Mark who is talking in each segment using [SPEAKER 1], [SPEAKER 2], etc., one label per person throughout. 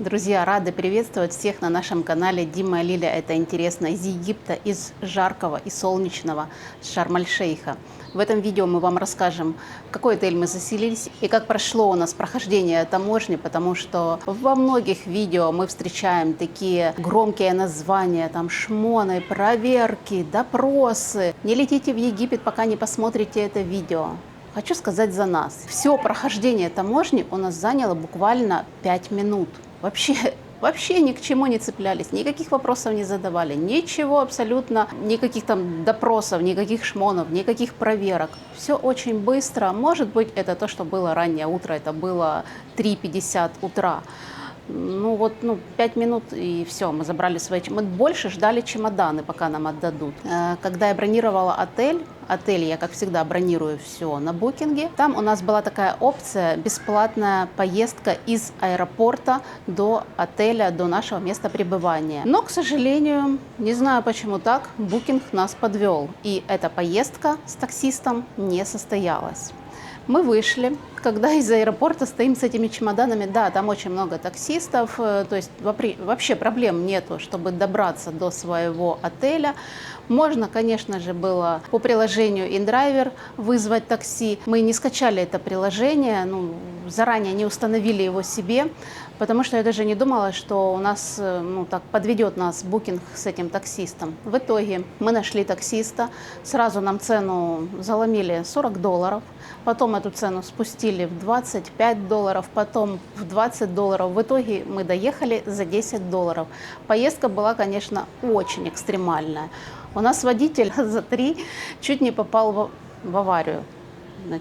[SPEAKER 1] Друзья, рады приветствовать всех на нашем канале Дима и Лиля. Это интересно из Египта, из жаркого и солнечного Шарм-эль-Шейха. В этом видео мы вам расскажем, в какой отель мы заселились и как прошло у нас прохождение таможни, потому что во многих видео мы встречаем такие громкие названия, там шмоны, проверки, допросы. Не летите в Египет, пока не посмотрите это видео. Хочу сказать за нас. Все прохождение таможни у нас заняло буквально 5 минут. Вообще ни к чему не цеплялись, никаких вопросов не задавали, ничего абсолютно, никаких там допросов, никаких шмонов, никаких проверок. Все очень быстро. Может быть, это то, что было раннее утро, это было 3:50 утра. 5 минут и все, мы забрали свои чемоданы. Мы больше ждали чемоданы, пока нам отдадут. Когда я бронировала отель я, как всегда, бронирую все на букинге. Там у нас была такая опция: бесплатная поездка из аэропорта до отеля, до нашего места пребывания. Но, к сожалению, не знаю почему так, букинг нас подвел. И эта поездка с таксистом не состоялась. Мы вышли, когда из аэропорта стоим с этими чемоданами. Да, там очень много таксистов, то есть вообще проблем нету, чтобы добраться до своего отеля. Можно, конечно же, было по приложению InDriver вызвать такси. Мы не скачали это приложение, заранее не установили его себе, потому что я даже не думала, что у нас так подведет нас букинг с этим таксистом. В итоге мы нашли таксиста, сразу нам цену заломили $40, потом эту цену спустили в $25, потом в $20. В итоге мы доехали за $10. Поездка была, конечно, очень экстремальная. У нас водитель за 3 чуть не попал в аварию.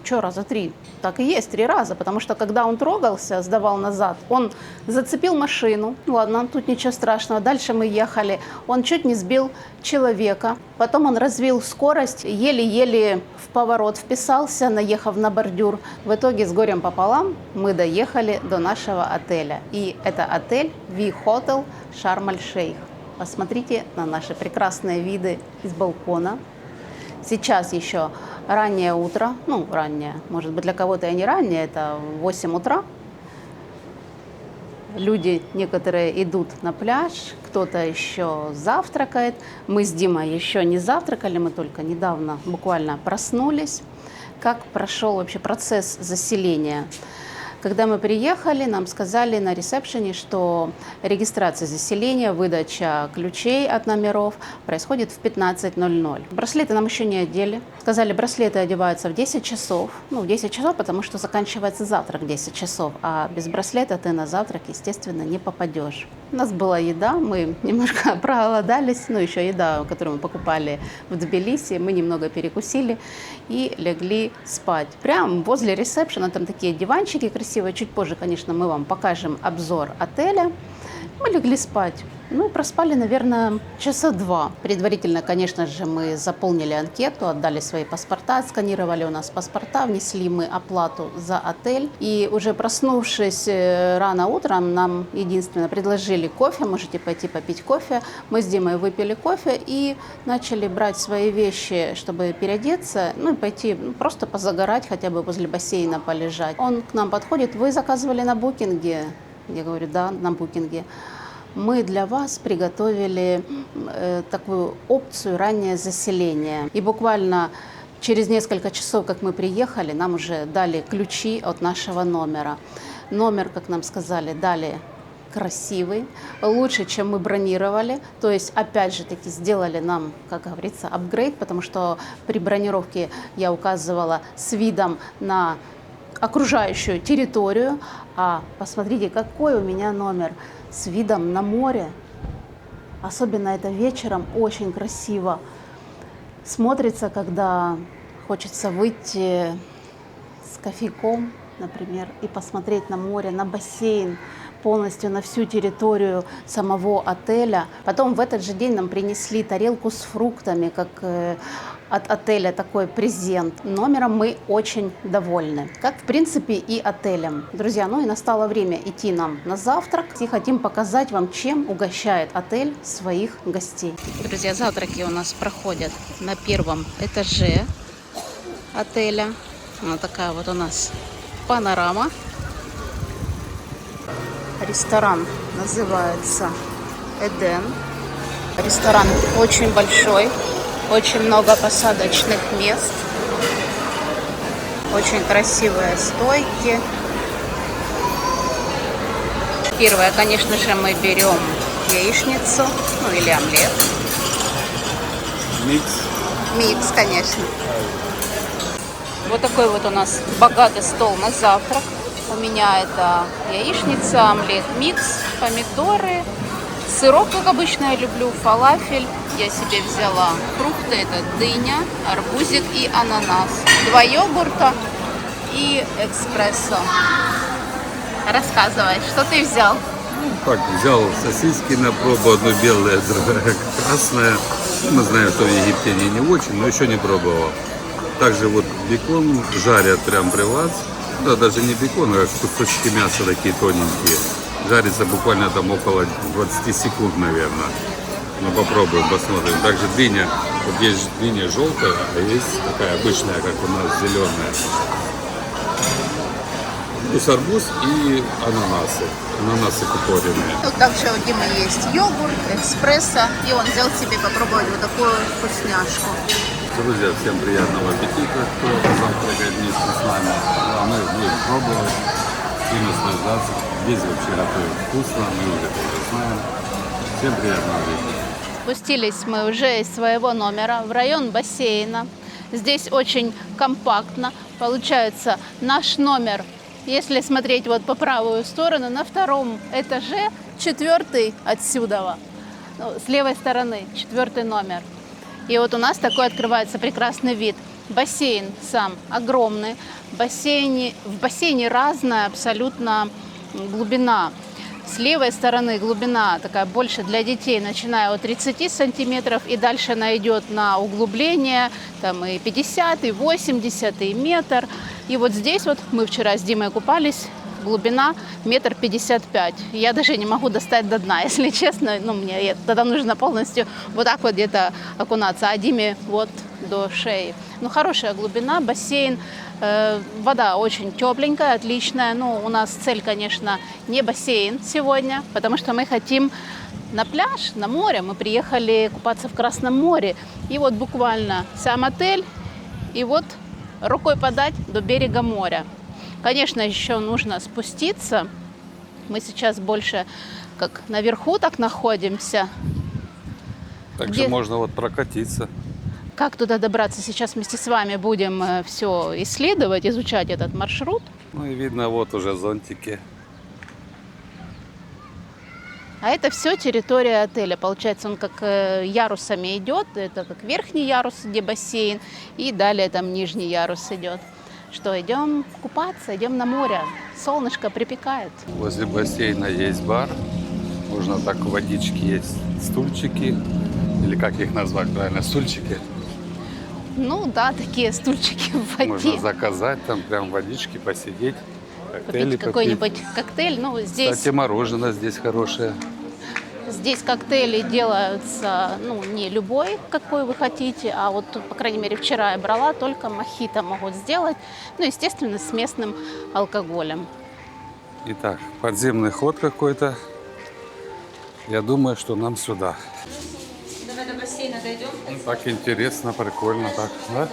[SPEAKER 1] Что раза 3? Так и есть, 3 раза, потому что когда он трогался, сдавал назад, он зацепил машину. Ладно, тут ничего страшного. Дальше мы ехали, он чуть не сбил человека. Потом он развил скорость, еле-еле в поворот вписался, наехав на бордюр. В итоге с горем пополам мы доехали до нашего отеля. И это отель V-Hotel Шарм-эль-Шейх. Посмотрите на наши прекрасные виды из балкона. Сейчас еще раннее утро, раннее, может быть, для кого-то и не раннее, это 8 утра. Люди некоторые идут на пляж, кто-то еще завтракает. Мы с Димой еще не завтракали, мы только недавно буквально проснулись. Как прошел вообще процесс заселения? Когда мы приехали, нам сказали на ресепшене, что регистрация заселения, выдача ключей от номеров происходит в 15:00. Браслеты нам еще не одели. Сказали, браслеты одеваются в 10 часов. В 10 часов, потому что заканчивается завтрак в 10 часов. А без браслета ты на завтрак, естественно, не попадешь. У нас была еда, мы немножко проголодались. Еще еда, которую мы покупали в Тбилиси. Мы немного перекусили и легли спать. Прямо возле ресепшена там такие диванчики красивые. Чуть позже, конечно, мы вам покажем обзор отеля. Мы легли спать. Проспали, наверное, часа 2. Предварительно, конечно же, мы заполнили анкету, отдали свои паспорта, отсканировали у нас паспорта, внесли мы оплату за отель. И уже проснувшись рано утром, нам единственно предложили кофе. Можете пойти попить кофе. Мы с Димой выпили кофе и начали брать свои вещи, чтобы переодеться, и пойти просто позагорать, хотя бы возле бассейна полежать. Он к нам подходит: вы заказывали на букинге? Я говорю, да, на букинге. Мы для вас приготовили такую опцию раннее заселение. И буквально через несколько часов, как мы приехали, нам уже дали ключи от нашего номера. Номер, как нам сказали, дали красивый, лучше, чем мы бронировали. То есть, опять же таки, сделали нам, как говорится, апгрейд, потому что при бронировке я указывала с видом на окружающую территорию. А посмотрите, какой у меня номер с видом на море. Особенно это вечером очень красиво смотрится, когда хочется выйти с кофейком, например, и посмотреть на море, на бассейн, полностью на всю территорию самого отеля. Потом в этот же день нам принесли тарелку с фруктами, как от отеля такой презент. Номером мы очень довольны, как в принципе и отелем. Друзья, и настало время идти нам на завтрак. И хотим показать вам, чем угощает отель своих гостей. Друзья, завтраки у нас проходят на первом этаже отеля. Вот такая вот у нас панорама. Ресторан называется Эден. Ресторан очень большой, очень много посадочных мест, очень красивые стойки. Первое, конечно же, мы берем яичницу, ну или омлет. Микс, конечно. Вот такой вот у нас богатый стол на завтрак. У меня это яичница, омлет, микс, помидоры, сырок, как обычно я люблю, фалафель. Я себе взяла фрукты, это дыня, арбузик и ананас. 2 йогурта и эспрессо. Рассказывай, что ты взял?
[SPEAKER 2] Так, взял сосиски на пробу, одну белая, другая красная. Мы знаем, что в Египте они не очень, но еще не пробовал. Также вот бекон жарят прям при вас. Да, даже не бекон, а кусочки мяса такие тоненькие. Жарится буквально там около 20 секунд, наверное. Ну, попробуем, посмотрим. Также дыня. Вот есть дыня желтая, а есть такая обычная, как у нас, зеленая. Плюс арбуз и ананасы. Ананасы купоренные.
[SPEAKER 1] Тут также у Димы есть йогурт, эспрессо. И он взял себе попробовать вот такую вкусняшку.
[SPEAKER 2] Друзья, всем приятного аппетита, кто завтракает вместе с нами. А мы будем пробовать и наслаждаться. Здесь вообще готовят вкусно, мы уже это знаем. Всем приятного аппетита.
[SPEAKER 1] Спустились мы уже из своего номера в район бассейна. Здесь очень компактно. Получается, наш номер, если смотреть вот по правую сторону, на 2-м этаже, 4-й отсюда, ну, с левой стороны, 4-й номер. И вот у нас такой открывается прекрасный вид. Бассейн сам огромный. В бассейне разная абсолютно глубина. С левой стороны глубина такая больше для детей, начиная от 30 сантиметров, и дальше она идет на углубление, там и 50, и 80, и метр. И вот здесь вот мы вчера с Димой купались, глубина 1,55 м. Я даже не могу достать до дна, если честно. Ну, мне тогда нужно полностью вот так вот где-то окунаться, а Диме вот до шеи. Ну, хорошая глубина, бассейн. Вода очень тепленькая, отличная. Ну, у нас цель, конечно, не бассейн сегодня, потому что мы хотим на пляж, на море. Мы приехали купаться в Красном море. И вот буквально сам отель, и вот рукой подать до берега моря. Конечно, еще нужно спуститься. Мы сейчас больше как наверху так находимся.
[SPEAKER 2] Также можно вот прокатиться.
[SPEAKER 1] Как туда добраться? Сейчас вместе с вами будем все исследовать, изучать этот маршрут.
[SPEAKER 2] Ну и видно вот уже зонтики.
[SPEAKER 1] А это все территория отеля. Получается, он как ярусами идет. Это как верхний ярус, где бассейн, и далее там нижний ярус идет. Что, идем купаться, идем на море. Солнышко припекает.
[SPEAKER 2] Возле бассейна есть бар. Можно так, в водичке есть стульчики. Или как их назвать правильно, стульчики.
[SPEAKER 1] Ну да, такие стульчики в воде.
[SPEAKER 2] Можно заказать там прям водички, посидеть, коктейли
[SPEAKER 1] Купить какой-нибудь коктейль. Ну, здесь,
[SPEAKER 2] Кстати, мороженое здесь хорошее.
[SPEAKER 1] здесь коктейли делаются, ну, не любой, какой вы хотите, а вот, по крайней мере, вчера я брала, только мохито могут сделать. Ну, естественно, с местным алкоголем.
[SPEAKER 2] Итак, подземный ход какой-то. Я думаю, что нам сюда.
[SPEAKER 1] Давай до бассейна дойдем.
[SPEAKER 2] Так интересно, прикольно так, да?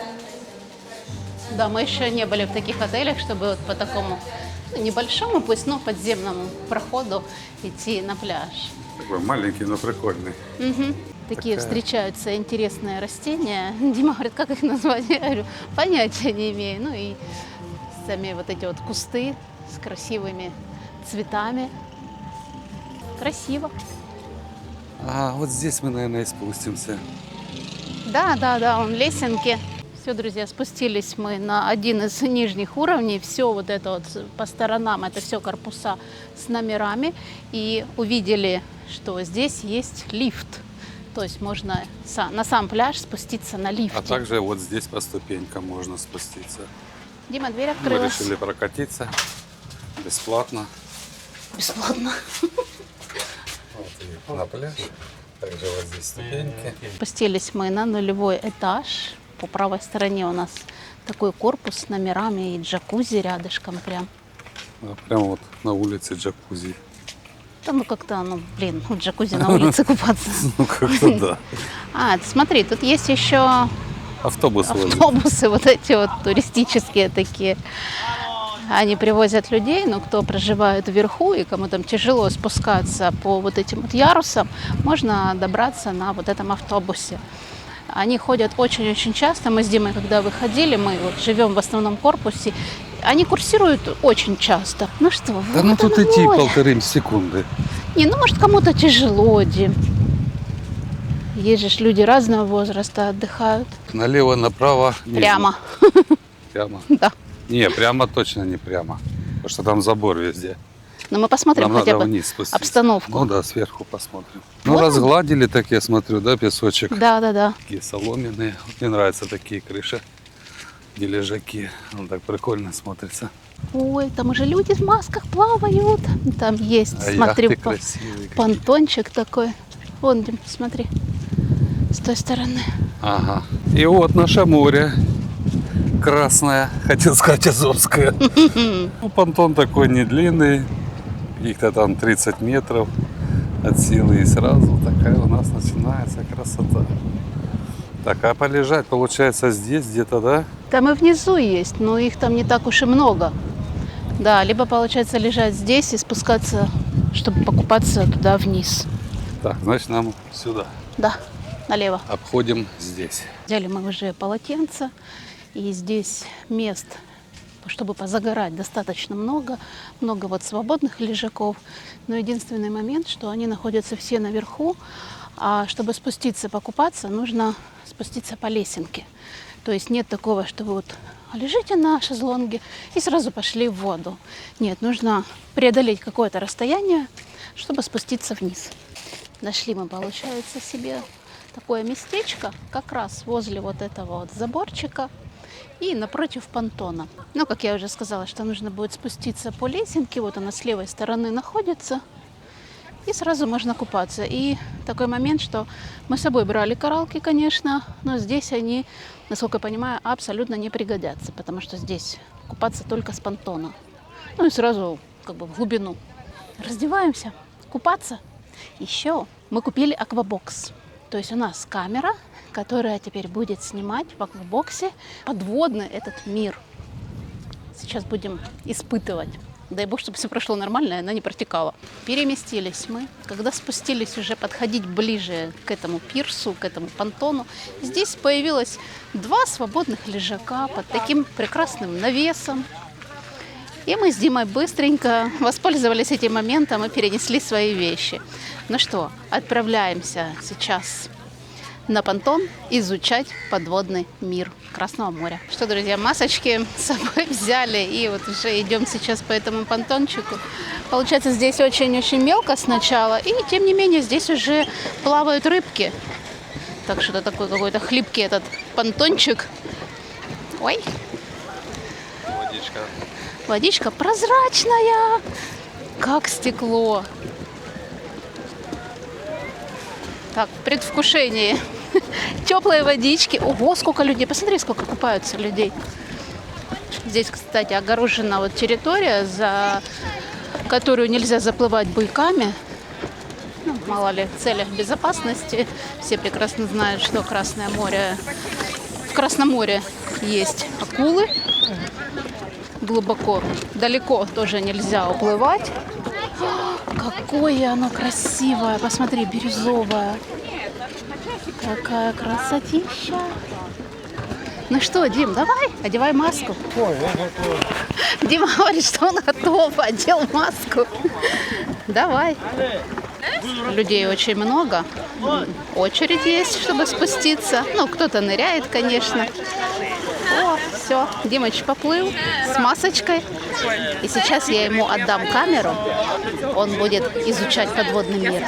[SPEAKER 1] Да, мы еще не были в таких отелях, чтобы вот по такому, ну, небольшому, пусть, но подземному проходу идти на пляж.
[SPEAKER 2] Такой маленький, но прикольный.
[SPEAKER 1] Угу. Такие встречаются интересные растения. Дима говорит, как их назвать? Я говорю, понятия не имею. Ну и сами вот эти вот кусты с красивыми цветами. Красиво.
[SPEAKER 2] А вот здесь мы, наверное, и спустимся.
[SPEAKER 1] Да, вон лесенки. Все, друзья, спустились мы на один из нижних уровней. Все вот это вот по сторонам, это все корпуса с номерами. И увидели, что здесь есть лифт. То есть можно на сам пляж спуститься на лифте.
[SPEAKER 2] А также вот здесь по ступенькам можно спуститься.
[SPEAKER 1] Дима, дверь
[SPEAKER 2] Мы
[SPEAKER 1] открылась.
[SPEAKER 2] решили прокатиться бесплатно.
[SPEAKER 1] Бесплатно.
[SPEAKER 2] Вот и на пляж. Также вот здесь ступеньки.
[SPEAKER 1] Спустились мы на 0-й этаж. По правой стороне у нас такой корпус с номерами и джакузи рядышком прям.
[SPEAKER 2] Прямо вот на улице джакузи.
[SPEAKER 1] Да, ну как-то, ну, блин, в джакузи на улице купаться.
[SPEAKER 2] Ну, как-то да.
[SPEAKER 1] Смотри, тут есть еще
[SPEAKER 2] Автобус возит.
[SPEAKER 1] автобусы вот эти вот туристические такие. Они привозят людей, но кто проживает вверху и кому там тяжело спускаться по вот этим вот ярусам, можно добраться на вот этом автобусе. Они ходят очень-очень часто. Мы с Димой, когда выходили, мы вот живем в основном корпусе, они курсируют очень часто. Ну что,
[SPEAKER 2] Да
[SPEAKER 1] вот
[SPEAKER 2] ну тут
[SPEAKER 1] оно
[SPEAKER 2] идти
[SPEAKER 1] море.
[SPEAKER 2] 1,5 секунды.
[SPEAKER 1] Не, ну может кому-то тяжело, Дим. Есть же ж люди разного возраста отдыхают.
[SPEAKER 2] Налево, направо. не
[SPEAKER 1] Прямо.
[SPEAKER 2] знаю. Прямо.
[SPEAKER 1] Да.
[SPEAKER 2] Не, прямо точно не прямо. Потому что там забор везде.
[SPEAKER 1] Но мы посмотрим
[SPEAKER 2] Нам
[SPEAKER 1] хотя
[SPEAKER 2] надо
[SPEAKER 1] бы
[SPEAKER 2] вниз спуститься.
[SPEAKER 1] обстановку.
[SPEAKER 2] Ну да, сверху посмотрим. Ну,
[SPEAKER 1] Вот он.
[SPEAKER 2] разгладили, так я смотрю, да, песочек.
[SPEAKER 1] Да.
[SPEAKER 2] Такие соломенные. Вот мне нравятся такие крыши. И лежаки. Он так прикольно смотрится.
[SPEAKER 1] Ой, там уже люди в масках плавают. Там есть,
[SPEAKER 2] А
[SPEAKER 1] смотри,
[SPEAKER 2] яхты красивые. какие.
[SPEAKER 1] понтончик такой. Вон, Дим, смотри, с той стороны.
[SPEAKER 2] Ага. И вот наше море. Красное. Хотел сказать Азовское. Ну, понтон такой не длинный. Каких-то там 30 метров от силы. И сразу такая у нас начинается красота. Так, а полежать получается здесь где-то, да?
[SPEAKER 1] Там и внизу есть, но их там не так уж и много. Да, либо получается лежать здесь и спускаться, чтобы покупаться туда вниз.
[SPEAKER 2] Так, значит нам сюда.
[SPEAKER 1] Да, налево.
[SPEAKER 2] Обходим здесь.
[SPEAKER 1] Взяли мы уже полотенце, и здесь мест, чтобы позагорать, достаточно много. Много вот свободных лежаков. Но единственный момент, что они находятся все наверху, а чтобы спуститься покупаться, нужно спуститься по лесенке. То есть нет такого, что вы вот лежите на шезлонге и сразу пошли в воду. Нет, нужно преодолеть какое-то расстояние, чтобы спуститься вниз. Нашли мы, получается, себе такое местечко как раз возле вот этого вот заборчика и напротив понтона. Ну, как я уже сказала, что нужно будет спуститься по лесенке. Вот она с левой стороны находится. И сразу можно купаться. И такой момент, что мы с собой брали кораллки, конечно, но здесь они, насколько я понимаю, абсолютно не пригодятся, потому что здесь купаться только с понтона. Ну и сразу как бы в глубину. Раздеваемся, купаться. Еще мы купили аквабокс. То есть у нас камера, которая теперь будет снимать в аквабоксе подводный этот мир. Сейчас будем испытывать. Дай бог, чтобы все прошло нормально, и она не протекала. Переместились мы. Когда спустились уже подходить ближе к этому пирсу, к этому понтону, здесь появилось 2 свободных лежака под таким прекрасным навесом. И мы с Димой быстренько воспользовались этим моментом и перенесли свои вещи. Ну что, отправляемся сейчас на понтон изучать подводный мир Красного моря. Что, друзья, масочки с собой взяли и вот уже идем сейчас по этому понтончику. Получается, здесь очень-очень мелко сначала, и тем не менее здесь уже плавают рыбки. Так что это такой какой-то хлипкий этот понтончик. Ой,
[SPEAKER 2] Водичка.
[SPEAKER 1] водичка прозрачная, как стекло. Так, в предвкушении теплой водички. Ого, сколько людей. Посмотри, сколько купаются людей. Здесь, кстати, огорожена вот территория, за которую нельзя заплывать буйками. Ну, мало ли, в целях безопасности. Все прекрасно знают, что Красное море... В Красном море есть акулы. Глубоко, далеко тоже нельзя уплывать. Какое оно красивое. Посмотри, бирюзовое. Какая красотища. Ну что, Дим, давай, одевай маску.
[SPEAKER 3] Ой, я готов.
[SPEAKER 1] Дима говорит, что он готов, одел маску. Давай. Людей очень много. Очередь есть, чтобы спуститься. Ну, кто-то ныряет, конечно. О, все, Димыч поплыл с масочкой. И сейчас я ему отдам камеру. Он будет изучать подводный мир.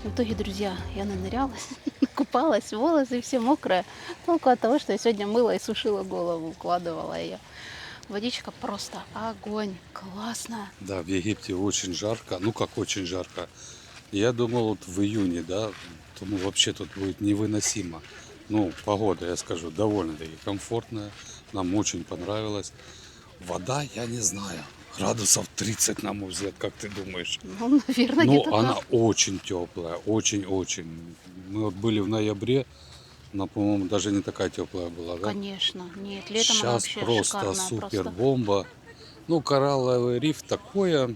[SPEAKER 1] В итоге, друзья, я нанырялась, купалась, волосы все мокрые. Только от того, что я сегодня мыла и сушила голову, укладывала ее. Водичка просто огонь, классно.
[SPEAKER 2] Да, в Египте очень жарко. Ну как очень жарко. Я думал, вот в июне, да, думаю, вообще тут будет невыносимо. Ну, погода, я скажу, довольно-таки комфортная. Нам очень понравилось. Вода, я не знаю, градусов 30, на мой взгляд, как ты думаешь?
[SPEAKER 1] Ну, наверное,
[SPEAKER 2] Но
[SPEAKER 1] где-то
[SPEAKER 2] она
[SPEAKER 1] так.
[SPEAKER 2] очень теплая, очень-очень. Мы вот были в ноябре, она, по-моему, даже не такая теплая была, да?
[SPEAKER 1] Конечно. Нет, летом она
[SPEAKER 2] Сейчас
[SPEAKER 1] вообще
[SPEAKER 2] просто
[SPEAKER 1] шикарная.
[SPEAKER 2] супер
[SPEAKER 1] Просто.
[SPEAKER 2] бомба. Ну, коралловый риф такое.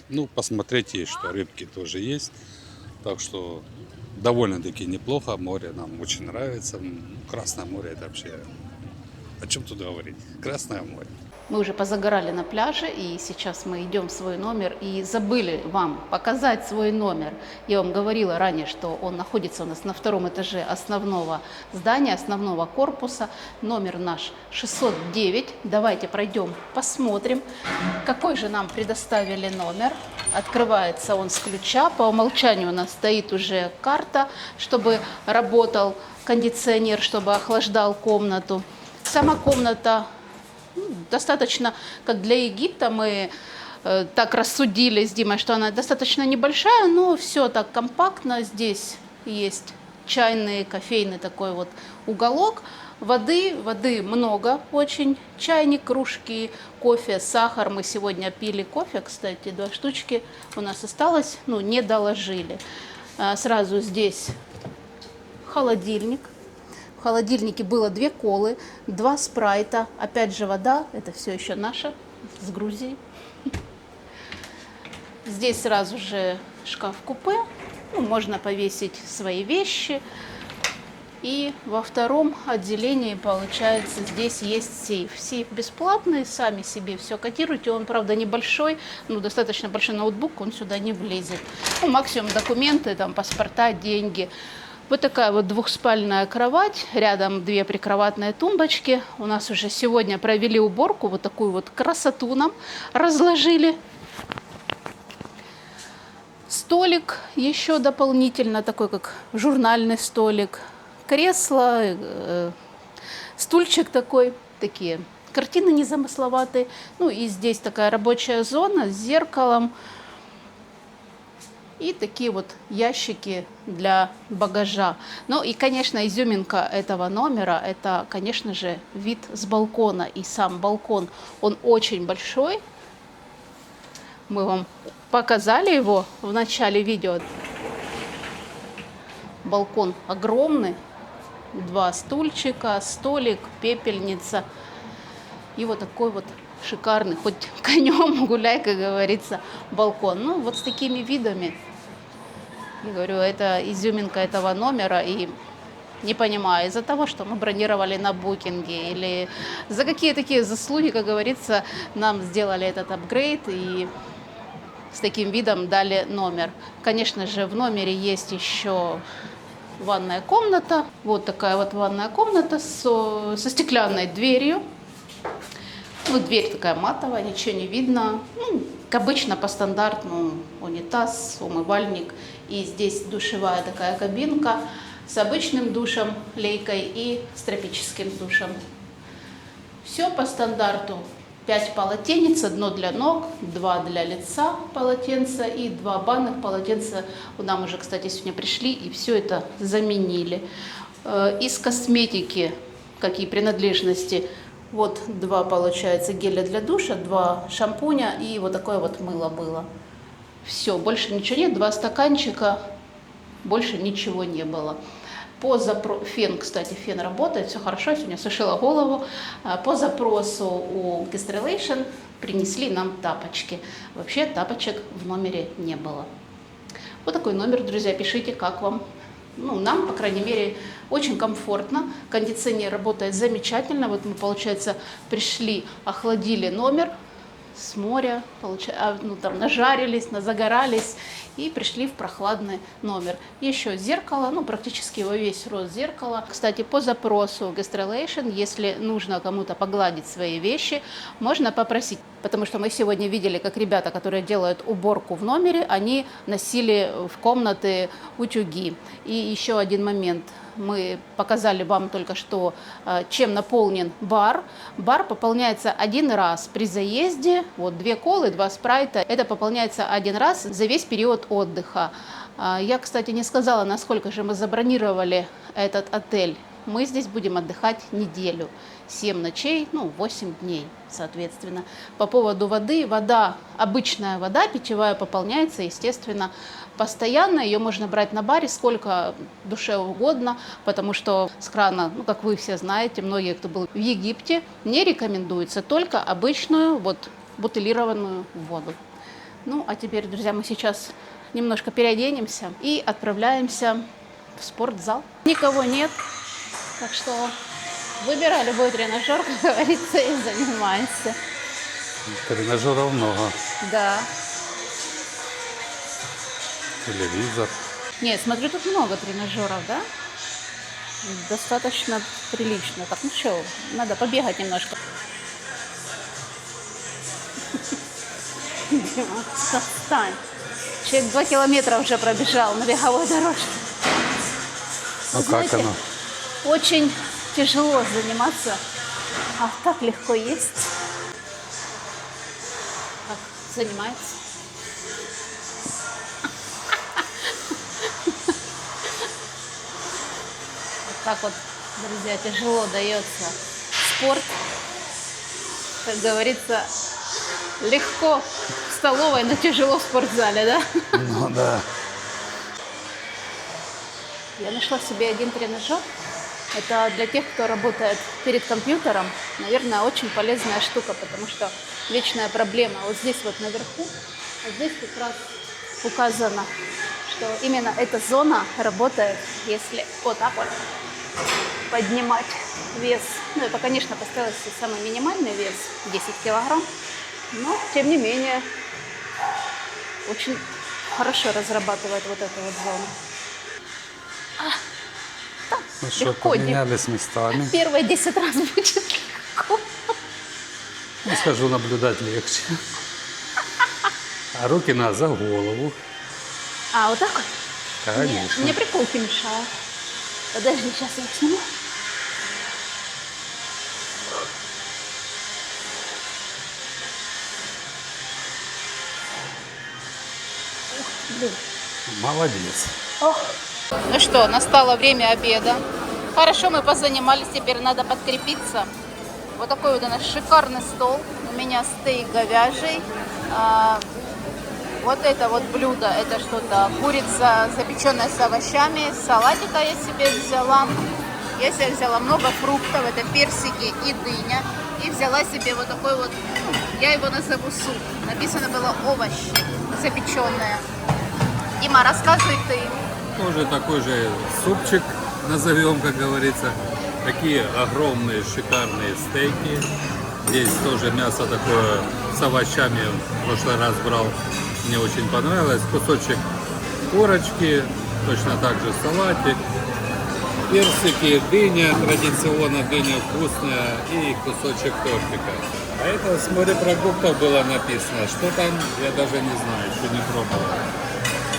[SPEAKER 2] Ну, посмотреть есть, что рыбки тоже есть. Так что довольно-таки неплохо. Море нам очень нравится. Красное море это вообще... О чем тут говорить? Красное море.
[SPEAKER 1] Мы уже позагорали на пляже, и сейчас мы идем в свой номер, и забыли вам показать свой номер. Я вам говорила ранее, что он находится у нас на втором этаже основного здания, основного корпуса. Номер наш 609. Давайте пройдем, посмотрим, какой же нам предоставили номер. Открывается он с ключа. По умолчанию у нас стоит уже карта, чтобы работал кондиционер, чтобы охлаждал комнату. Сама комната достаточно, как для Египта, мы так рассудили с Димой, что она достаточно небольшая, но все так компактно. Здесь есть чайный, кофейный такой вот уголок. Воды много очень. Чайник, кружки, кофе, сахар. Мы сегодня пили кофе, кстати, 2 штучки у нас осталось, ну, не доложили. Сразу здесь холодильник. В холодильнике было 2 колы, 2 спрайта, опять же вода, это все еще наша, с Грузии. Здесь сразу же шкаф-купе, ну, можно повесить свои вещи. И во втором отделении, получается, здесь есть сейф. Сейф бесплатный, сами себе все кодируйте. Он, правда, небольшой, но достаточно большой ноутбук, он сюда не влезет. Ну, максимум документы, там, паспорта, деньги. Вот такая вот двухспальная кровать, рядом 2 прикроватные тумбочки. У нас уже сегодня провели уборку, вот такую вот красоту нам разложили. Столик еще дополнительно, такой как журнальный столик. Кресло, стульчик такой, такие картины незамысловатые. Ну и здесь такая рабочая зона с зеркалом. И такие вот ящики для багажа. Ну и, конечно, изюминка этого номера, это, конечно же, вид с балкона. И сам балкон, он очень большой. Мы вам показали его в начале видео. Балкон огромный. 2 стульчика, столик, пепельница. И вот такой вот шикарный, хоть конем гуляй, как говорится, балкон. Ну, вот с такими видами. Я говорю, это изюминка этого номера. И не понимаю, из-за того, что мы бронировали на букинге, или за какие такие заслуги, как говорится, нам сделали этот апгрейд и с таким видом дали номер. Конечно же, в номере есть еще ванная комната. Вот такая вот ванная комната со стеклянной дверью. Вот дверь такая матовая, ничего не видно. Ну, как обычно, по стандарту, унитаз, умывальник. И здесь душевая такая кабинка с обычным душем, лейкой и с тропическим душем. Все по стандарту. 5 полотенец, одно для ног, 2 для лица полотенца и 2 банных полотенца. Нам уже, кстати, сегодня пришли и все это заменили. Из косметики, какие принадлежности, вот 2, получается, геля для душа, 2 шампуня и вот такое вот мыло было. Все, больше ничего нет, 2 стаканчика, больше ничего не было. Фен, кстати, фен работает, все хорошо, я сегодня сушила голову. По запросу у Guest Relation принесли нам тапочки. Вообще тапочек в номере не было. Вот такой номер, друзья, пишите, как вам. Ну, нам, по крайней мере, очень комфортно. Кондиционер работает замечательно. Вот мы, получается, пришли, охладили номер с моря, там нажарились, назагорались и пришли в прохладный номер. Еще зеркало, ну практически во весь рост зеркала. Кстати, по запросу Guest Relation, если нужно кому-то погладить свои вещи, можно попросить. Потому что мы сегодня видели, как ребята, которые делают уборку в номере, они носили в комнаты утюги. И еще один момент. Мы показали вам только что, чем наполнен бар. Бар пополняется один раз при заезде. Вот 2 колы, 2 спрайта. Это пополняется один раз за весь период отдыха. Я, кстати, не сказала, насколько же мы забронировали этот отель. Мы здесь будем отдыхать неделю. 7 ночей, 8 дней, соответственно. По поводу воды. Вода, обычная вода, питьевая, пополняется, естественно, постоянно. Ее можно брать на баре сколько душе угодно, потому что с крана, как вы все знаете, многие, кто был в Египте, не рекомендуется только обычную бутылированную воду. Ну, а теперь, друзья, мы сейчас немножко переоденемся и отправляемся в спортзал. Никого нет, так что выбирай любой тренажер, как говорится, и занимайся.
[SPEAKER 2] Тренажеров много.
[SPEAKER 1] Да.
[SPEAKER 2] Телевизор.
[SPEAKER 1] Нет, смотрю, тут много тренажеров, да? Достаточно прилично. Так, ну что, надо побегать немножко. Дима, отстань. Человек 2 километра уже пробежал на беговой дорожке.
[SPEAKER 2] А как оно?
[SPEAKER 1] Очень тяжело заниматься, а так легко есть. Как занимается? Вот так вот, друзья, тяжело дается спорт. Как говорится, легко в столовой, но тяжело в спортзале, да?
[SPEAKER 2] Ну да.
[SPEAKER 1] Я нашла себе один тренажер. Это для тех, кто работает перед компьютером, наверное, очень полезная штука, потому что вечная проблема. Вот здесь вот наверху, вот здесь как раз указано, что именно эта зона работает, если вот так вот поднимать вес. Ну, это, конечно, поставил себе самый минимальный вес, 10 килограмм, но, тем не менее, очень хорошо разрабатывает вот эту вот зону.
[SPEAKER 2] Ну что, поменялись местами.
[SPEAKER 1] Первые 10 раз будет легко.
[SPEAKER 2] Ну, схожу наблюдать легче. А руки надо за голову.
[SPEAKER 1] А, вот так вот?
[SPEAKER 2] Конечно.
[SPEAKER 1] Нет, мне приколки мешают. Подожди, сейчас я их сниму. Ух, блин.
[SPEAKER 2] Молодец.
[SPEAKER 1] Ох. Ну что, настало время обеда. Хорошо, мы позанимались, теперь надо подкрепиться. Вот такой вот у нас шикарный стол. У меня стейк говяжий. Вот это вот блюдо, это что-то курица, запеченная с овощами. Салатика я себе взяла. Я себе взяла много фруктов, это персики и дыня. И взяла себе вот такой вот, я его назову суп. Написано было овощи запеченные. Дима, рассказывай ты.
[SPEAKER 2] Тоже такой же супчик, назовем, как говорится. Такие огромные, шикарные стейки. Здесь тоже мясо такое с овощами. В прошлый раз брал, мне очень понравилось. Кусочек корочки, точно так же салатик. Персики, дыня, традиционно дыня вкусная и кусочек тортика. А это с морепродуктов было написано. Что там, я даже не знаю, еще не пробовал.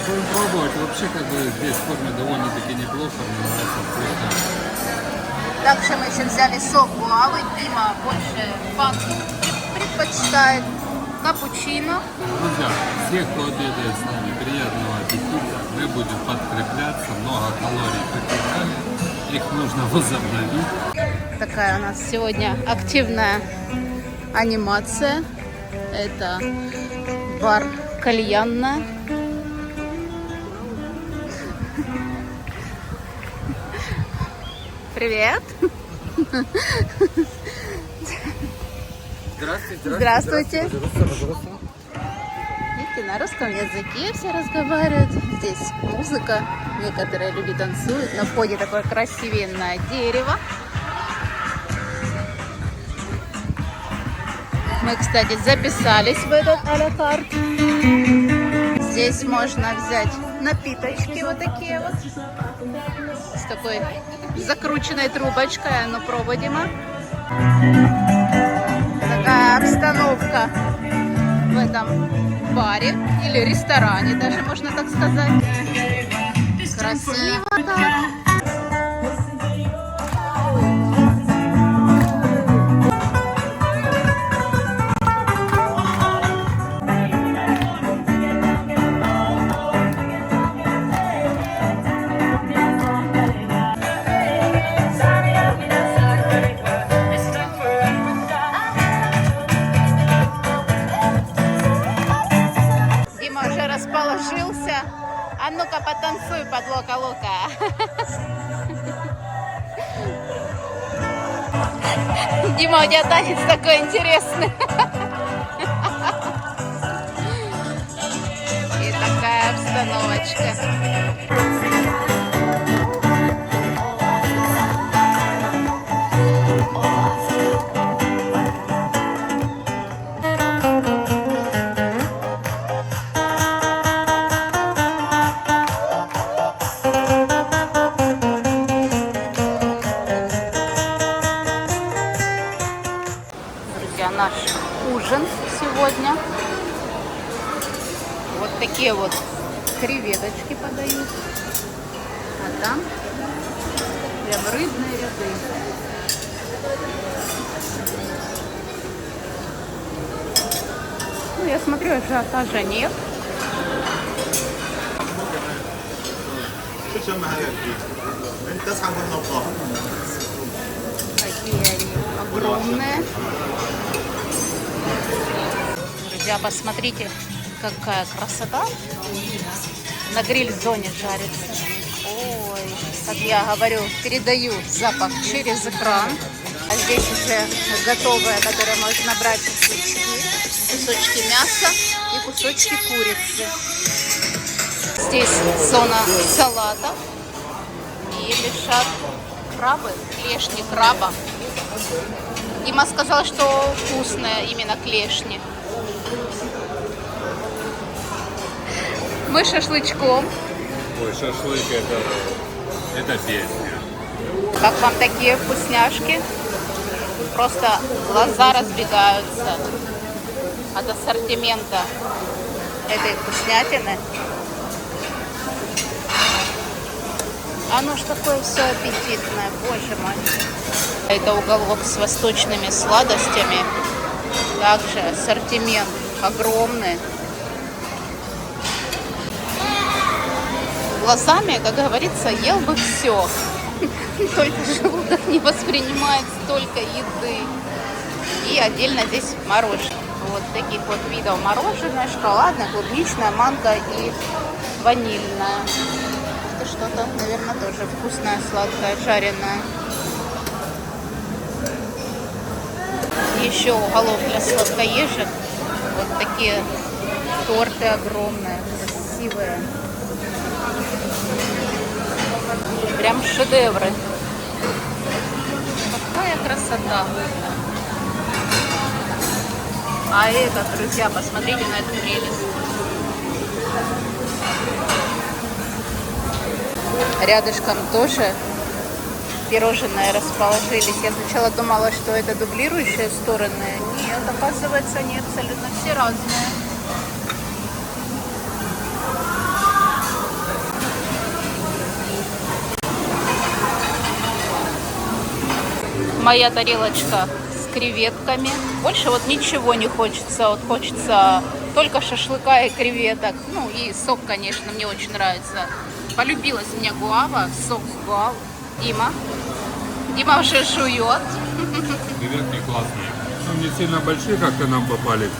[SPEAKER 2] Будем пробовать. Вообще, как бы, здесь кормят довольно-таки неплохо, мне нравится вкусно.
[SPEAKER 1] Также мы еще взяли сок гуавы. Дима больше фанту предпочитает. Капучино.
[SPEAKER 2] Друзья, всех, кто обедает с нами, приятного аппетита. Мы будем подкрепляться, много калорий потеряли. Их нужно возобновить.
[SPEAKER 1] Такая у нас сегодня активная анимация. Это бар кальянная. Привет.
[SPEAKER 3] Здравствуйте.
[SPEAKER 1] Здравствуйте.
[SPEAKER 3] Здравствуйте.
[SPEAKER 1] Видите, на русском языке все разговаривают. Здесь музыка. Некоторые люди танцуют. На входе такое красивенное дерево. Мы, кстати, записались в этот а-ля карт. Здесь можно взять напиточки вот такие вот. С такой закрученной трубочкой. А ну, пробуем. Такая обстановка в этом баре или ресторане, даже можно так сказать. Красиво так. Дима уже расположился. А ну-ка потанцуй под лока-лока. Дима, у тебя танец такой интересный. И такая обстановочка. Друзья, наш ужин сегодня. Вот такие вот креветочки подают. А там прям рыбные ряды. Ну, я смотрю, ажиотажа нет. Такие они огромные. Друзья, посмотрите, какая красота. На гриль-зоне жарится. Ой, как я говорю, передаю запах через экран. А здесь уже готовое, которое можно брать кусочки мяса и кусочки курицы. Здесь зона салата. И лежат крабы, клешни краба. Дима сказал, что вкусные именно клешни. Мы шашлычком.
[SPEAKER 2] Ой, шашлык это песня.
[SPEAKER 1] Как вам такие вкусняшки? Просто глаза разбегаются от ассортимента этой вкуснятины. Оно ж такое все аппетитное, боже мой. Это уголок с восточными сладостями. Также ассортимент огромный. Глазами, как говорится, ел бы все. Только желудок не воспринимает столько еды. И отдельно здесь мороженое. Вот таких вот видов мороженое: шоколадное, клубничное, манго и ванильное. Это что-то, наверное, тоже вкусное, сладкое, жареное. Еще уголок для сладкоежек. Вот такие торты огромные, красивые. Прям шедевры. Какая красота. А это, друзья, посмотрите на эту прелесть. Рядышком тоже пирожные расположились. Я сначала думала, что это дублирующие стороны. Нет, оказывается, они абсолютно все разные. Моя тарелочка с креветками. Больше вот ничего не хочется. Вот хочется только шашлыка и креветок. Ну и сок, конечно, мне очень нравится. Полюбилась мне гуава, сок с гуав. Дима уже жует.
[SPEAKER 2] Креветки классные. Ну, не сильно большие, как-то нам попали.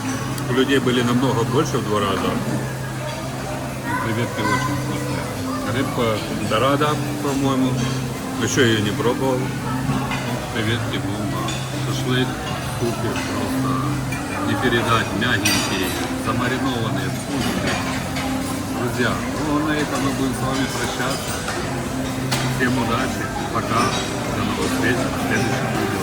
[SPEAKER 2] У людей были намного больше, в 2 раза. Креветки очень вкусные. Рыбка дорадо, по-моему. Еще ее не пробовал. Привет, Тимума. Шашлык супер, просто не передать, мягенький, замаринованный, вкусный. Друзья, ну на этом мы будем с вами прощаться. Всем удачи, пока, до новых встреч в следующем видео.